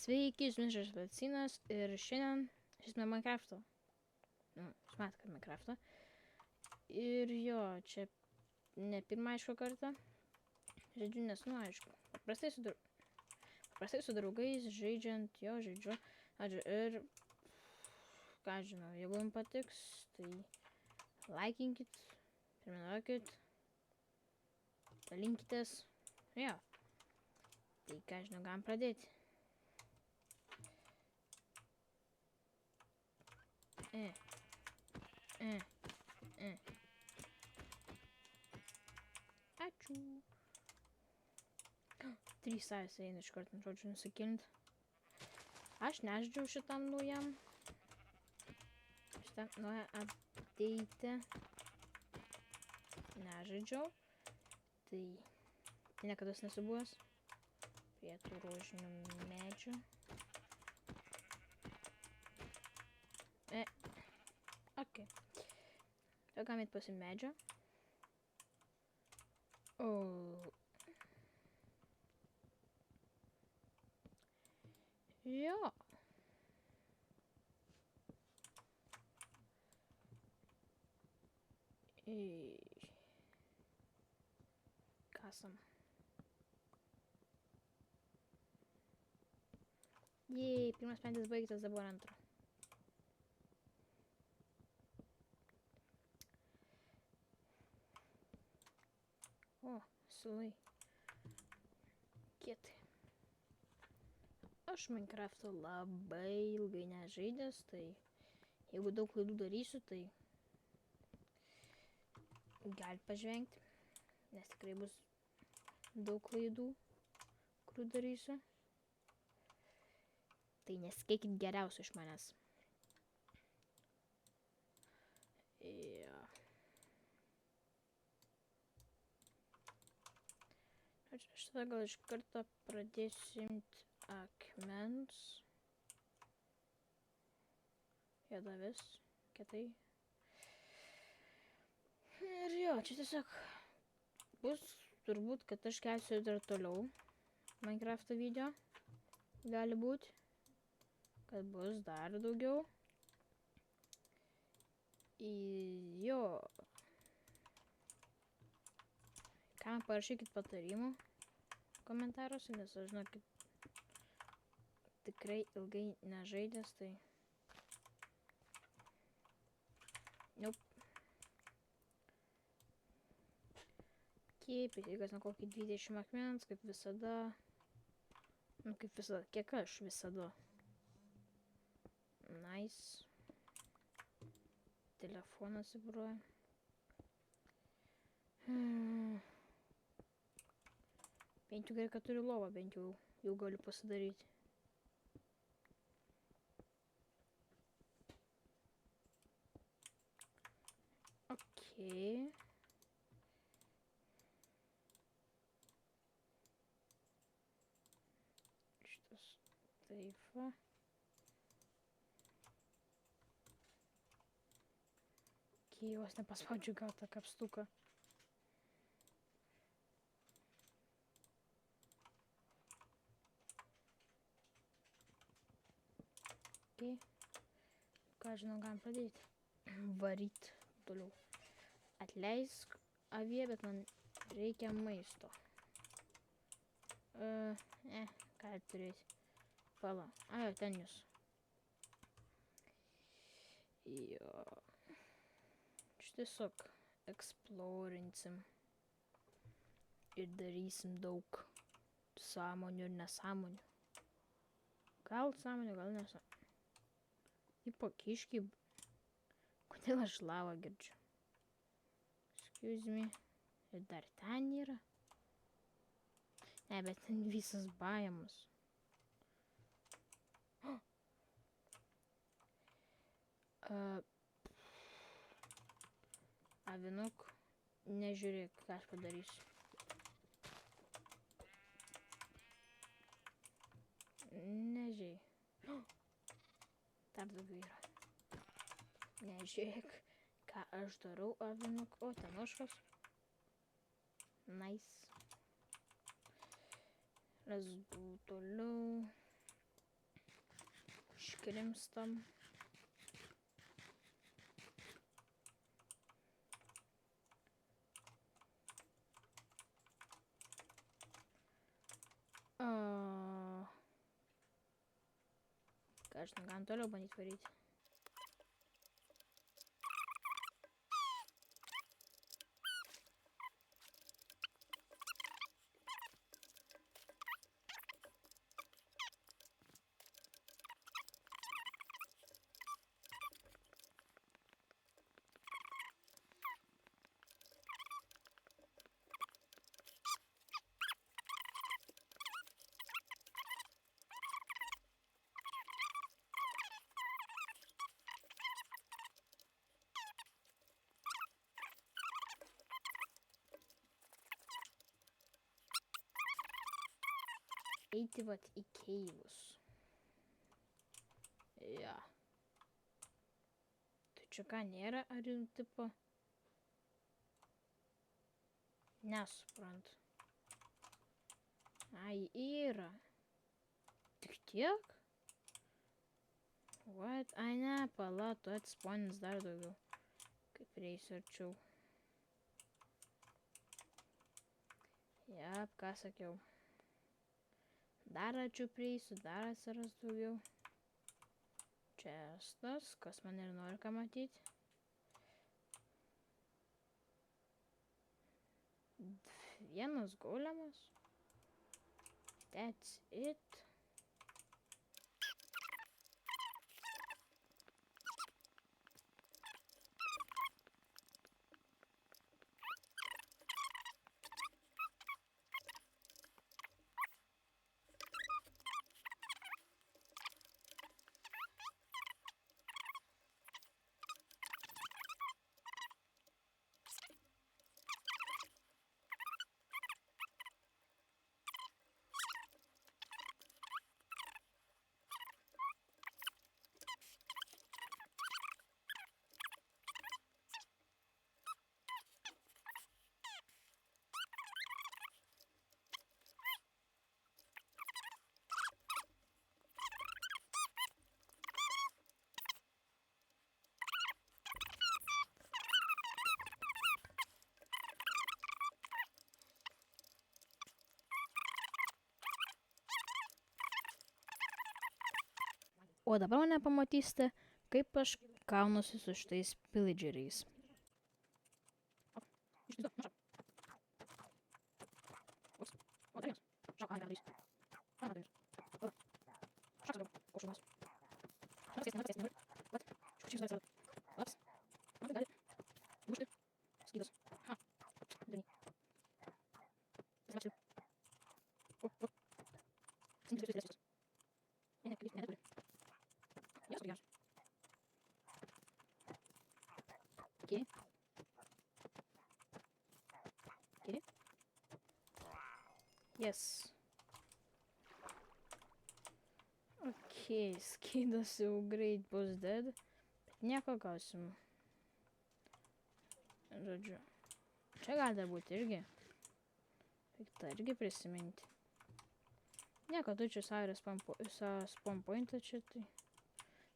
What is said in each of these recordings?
Sveiki, jūs Mišras Vacinas ir šiandien žaisime Minecraft'o. Jūs matėte, kad Minecraft'o. Ir jo, čia ne pirmą aišku kartą. Žaidžiu, nes, aišku, paprastai su draugais žaidžiant, jo, žaidžiu. Ir, ką žinau, jeigu jums patiks, tai laikinkit, prenumeruokit, dalinkitės, jo. Tai, ką žinau, galim pradėti. Ačiū. 3 savęs eina iš karto, žodžiu, nusikint. Aš nežaidžiau šitam naujam. Šitam naują update. Nežaidžiau. Tai niekada nesu buvęs. Prie tų rožinių medžių. Ok. Jau galim eit pasi medžio. Jo. Kasam. Jei, pirmas pentis baigtas, dabar antro. O, sulai. Kietai. Aš Minecraft'o labai ilgai nežaidęs, tai jeigu daug klaidų darysiu, tai galit pažvengti, nes tikrai bus daug klaidų, kurių darysiu. Tai nesikeikit geriausių iš manęs. Jo. Aš tada gal iš karto pradėsiu imti akmens. Juodavis, kietai. Ir jo, čia tiesiog bus turbūt, kad aš kelsiu dar toliau Minecraft'o video. Gali būti, kad bus dar daugiau. Jo. Ką man parašykit patarimų komentaruose, nes aš žinokit tikrai ilgai nežaidęs, tai Pėtikas nuo kokį 20 akmens, kaip visada. Kaip visada, kiek aš visada. Nice. Telefonas įbruoja. Bent jau gerai, kad turiu lovą, bent jau galiu pasidaryti. Ok. Šitas taip va. Ok, vos nepaspaudžiu gautą kapstuką. Ką žinau, galim pradėti. Varyt toliau. Atleisk avie, bet man reikia maisto. Ką turėti? Pala. Jo, ten jūs. Jo. Čia tiesiog eksplorinsim. Ir darysim daug sąmonių ir nesąmonių. Gal sąmonių, gal nesąmonių. Tipo kiškiai. Kodėl aš lavą girdžiu? Excuse me. Ir dar ten yra. Ne, bet ten visas biomas. Avinuk, nežiūrėk, ką aš padarysiu. Nežiūrėk. Dar daugiau yra. Nežiūrėk, ką aš darau, avinuk. O, ten ožkos. Nice. Let's go toliau. iškrimstam. Ką aš negalim toliau bandyti varyti. Eiti vat į keivus. Ja. Tai čia ką nėra, ar jau tipo? Nesuprantu. Ai, yra. Tik tiek? What? Ai, ne, pala, tu atsponins dar daugiau. Kaip prieisiu arčiau. Jep, ką sakiau. Dar arčiau prieisiu, dar atsiras daugiau. Čestas, kas man ir nori ką matyti. Vienas golemas. That's it. O dabar mane pamatysite, kaip aš kaunuosi su šitais pillageriais. Yes. Ok, skydas jau greit bus dead, bet nieko gausim. Žodžiu, čia gali būti irgi. Reikta irgi prisiminti. Nieko, tu čia spawn pointą čia tai.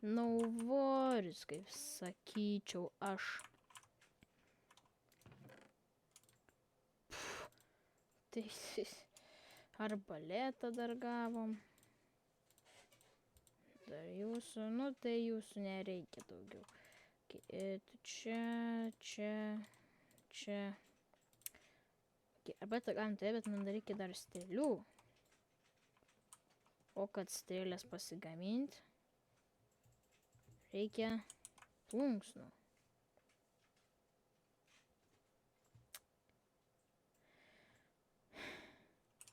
Nauvoris, kaip sakyčiau aš. Tai arbaletą dar gavom. Dar jūsų, nu tai jūsų nereikia daugiau. Čia. Arbatą galim tai, bet man dar reikia dar strėlių. O kad strėlės pasigaminti, reikia plunksnų.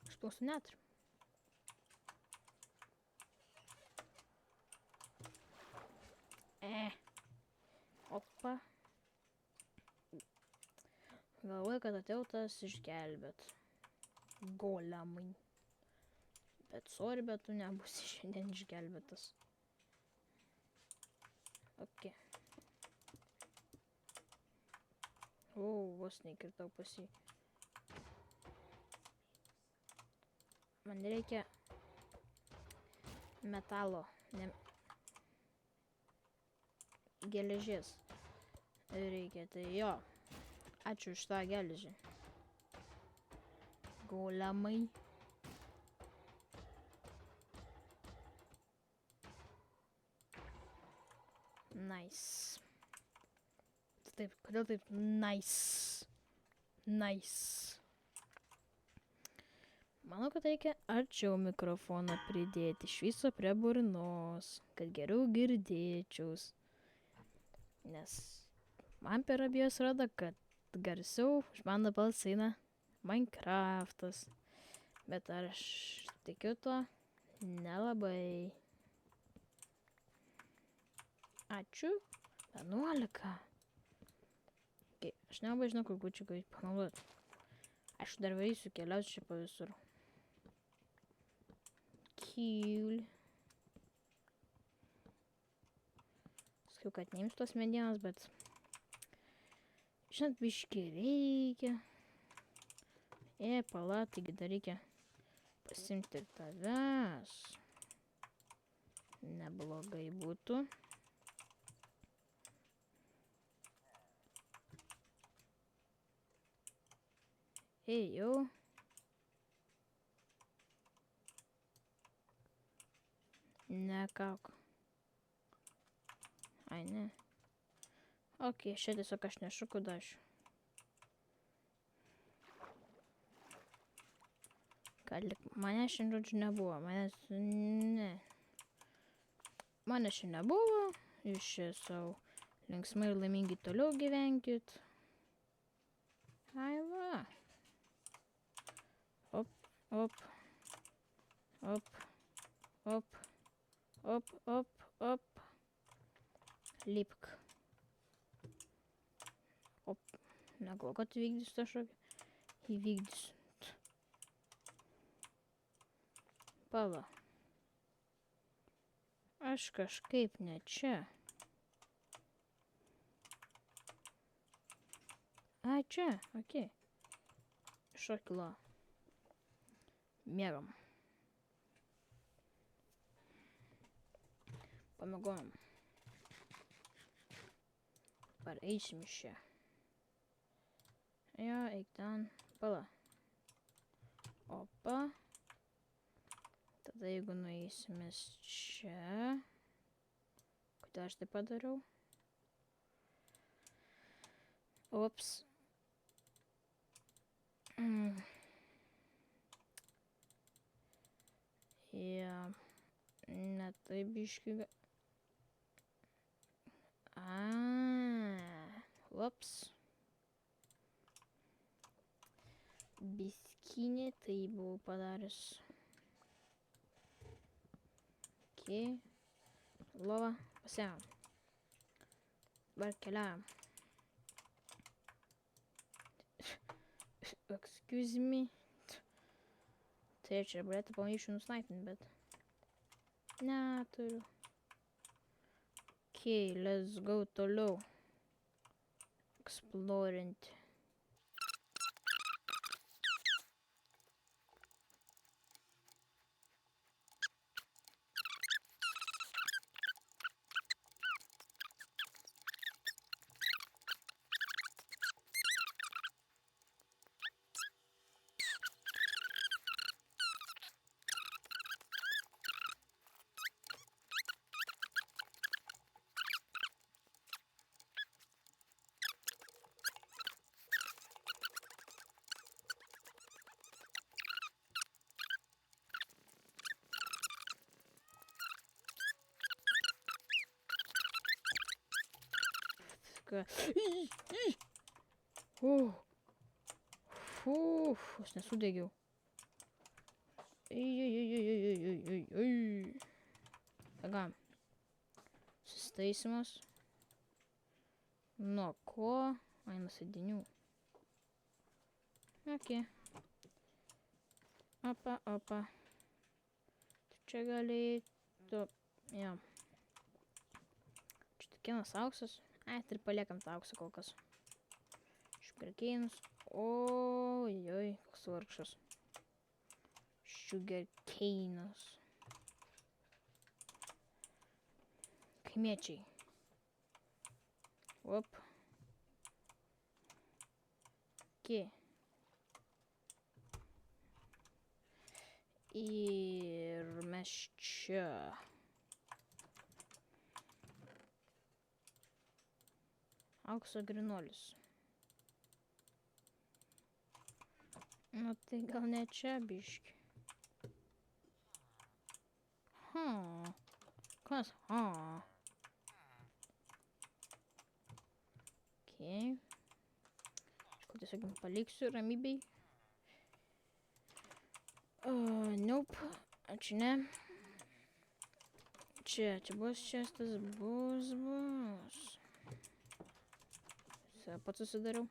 Aš plunksnų neturiu. Opa. Galvoju, kad atėjau tas išgelbėt. Golemai. Bet sorry, bet tu nebusi šiandien išgelbėtas. Ok. O, vos neįkritau pas jį. Man reikia metalo. geležies reikia, tai jo. Ačiū už tą geležį. Golemai. Nice. Taip, kodėl taip nice? Nice. Manau, kad reikia arčiau mikrofoną pridėti, iš viso prie burnos, kad geriau girdėčiaus. Nes man per abijos rodo, kad garsiau už mano balsą eina Minecraftas. Bet ar aš tikiu tuo? Nelabai. Ačiū. 11. Okay, aš nelabai žinau, kur būčiau kaip panaudoti. Aš dar vaisiu, keliausiu čia po visur. Cool. Sakiau, kad neimsiu tos medienos, bet... Žinot, biškį reikia. Pala, taigi dar reikia pasimti ir tavęs. Neblogai būtų. Jau. Ne, kauk. Ai, ne. Ok, čia tiesiog aš nešu kudašiu. Manęs šiandien žodžiu nebuvo. Manęs šiandien nebuvo. Jūs čia savo linksmai ir laimingai toliau gyvenkit. Ai va. Op, op. Op. Op. Op, op, op. Lipk. Op. Negalvoju, kad įvykdysiu tą šokį. Įvykdysiu. Pala. Aš kažkaip ne čia. A, čia, okei. Šokilo. Mėgam. Pamėgojam. Dabar eisim iš čia. Jo, eik ten. Pala. Opa. Tada jeigu nueisimės čia. Kodėl aš tai padariau? Ups. Ne taip biškį. Ups. Biskinė tai buvau padaręs. Okay. Lova, pasiėmėm. Dabar keliavam. Excuse me. Tai čia galėtų pamaišiu nusnaipinti, bet... Neturiu. Okay, let's go toliau. Explorint. Aš nesudegiau. Pagam. Susitaisimas. Nuo ko? Ai, nuo sėdinių. Ok. Opa, opa. Čia galėtų... Jo. Čia tikienas auksas. Ai, tai paliekam tą auksą kol kas. Sugarcane'us. Oi, koks vargšas. Op. Ok. Ir mes čia. Aukso grynuolis. Nu tai gal ne čia biški. Kas? Ok. Aš tiesiog paliksiu ramybei. Nope. Ačiū ne. Čia bus čestas, bus. Pats susidariau.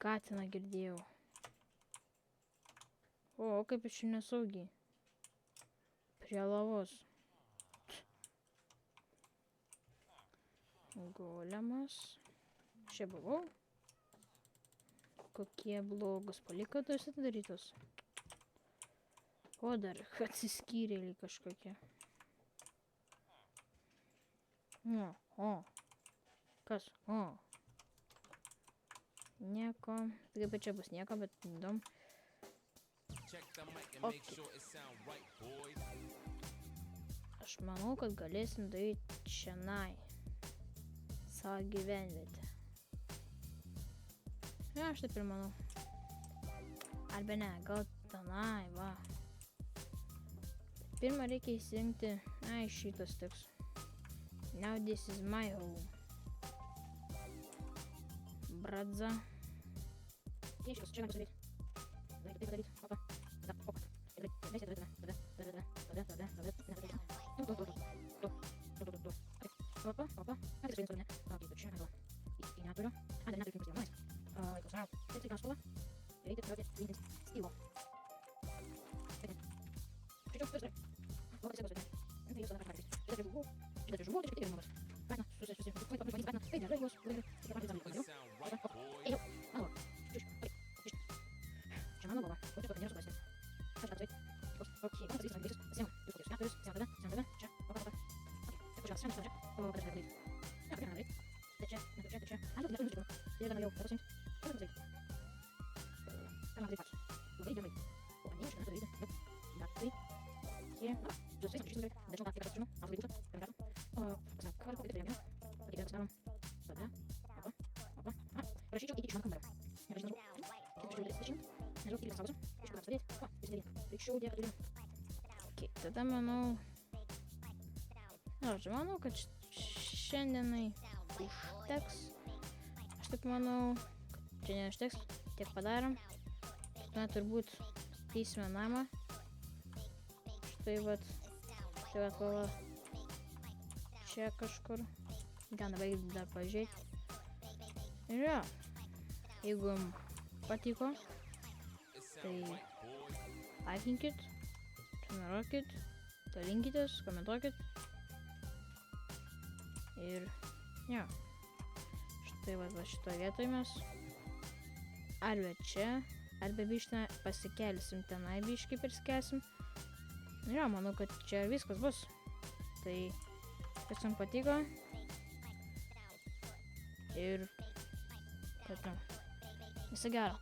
Katiną girdėjau. O, kaip iš čia nesaugiai. Prie lavos. Golemas. Čia buvau. Kokie blogus palikotos atidarytos. O dar atsiskyrėliai kažkokie. Kas? Nieko. Tai kaip čia bus nieko, bet įdomu. Okay. Aš manau, kad galėsim daryti čianai. Savo gyvenvietę. Ja, aš taip ir manau. Arba ne, gal tenai, va. Pirmą reikia įsijungti. Ai, šitas tiks. Now this is my home. Bradza. Ieškos, čia galiu daryti. Taip daryti. Opa. Opa. Opa. Ką tai sprendimu, ne? Ok, čia gal. Į neturiu. Ne, neturiu jums jaunais. Klausiau. Tai tai ką spalva? Reikia turėti lyginti stylo. Skaičiau, tai gerai. O, tai sėkos, ne? Tai jūs tada kažką darys. Šitą žuvų. Šitą žuvų, tai šiek tiek numas. Baina, susi. Baina. Tai gerai, jūs. Tai gerai, jūs. Ėjau. Mano. Čia mano baba. O čia to nėra supasti. Aš tą atsveit. Ok, gal tas visas anglis. Pasiemu. Jūs kokius keturis. Siemu tave. Čia. Opa. Ok, kažkas šiandien čia. O, kad aš nedaryti. Ne, kad nedaryti. Tai čia. A, jau, neturiu žinau. Tai gana jau. Pasiimti. Ką man daryti? Ką man daryti pats? Labai gerai. O, ne, aš neturiu daryti. Dar tai. Čia. Jūs sveiki, aš žinau. Nežinau, ką aš žinau. Aš labai būtų. Kamera. O, pasak, ką reikia prie mane. Ok, dar atsidarom. Tada. Opa. Prašyčiau įti iš mano kambarą. Nežinau. Nežinau, kaip pasausiu. Iš kur atsidėti. O, vis daryti. Reikščiau dėti daryti. Ok, tada manau... Aš manau, kad šiandienai užteks. Aš taip manau, kad šiandien užteks. Tiek padarom. Štai turbūt statysime namą. Štai vat. Tai vat kova. Čia kažkur. Gal nebaigti dar pažiūrėti. Ir jo. Jeigu patiko, tai laikinkit, prenumeruokit, dalinkitės, komentuokit. Ir jo. Štai va šitoje vietoje mes arba čia, arba biškį pasikelsim tenai, biškį perskelsim. Ir jo, manau, kad čia viskas bus. Tai kas jums patiko. Ir kad viso gero.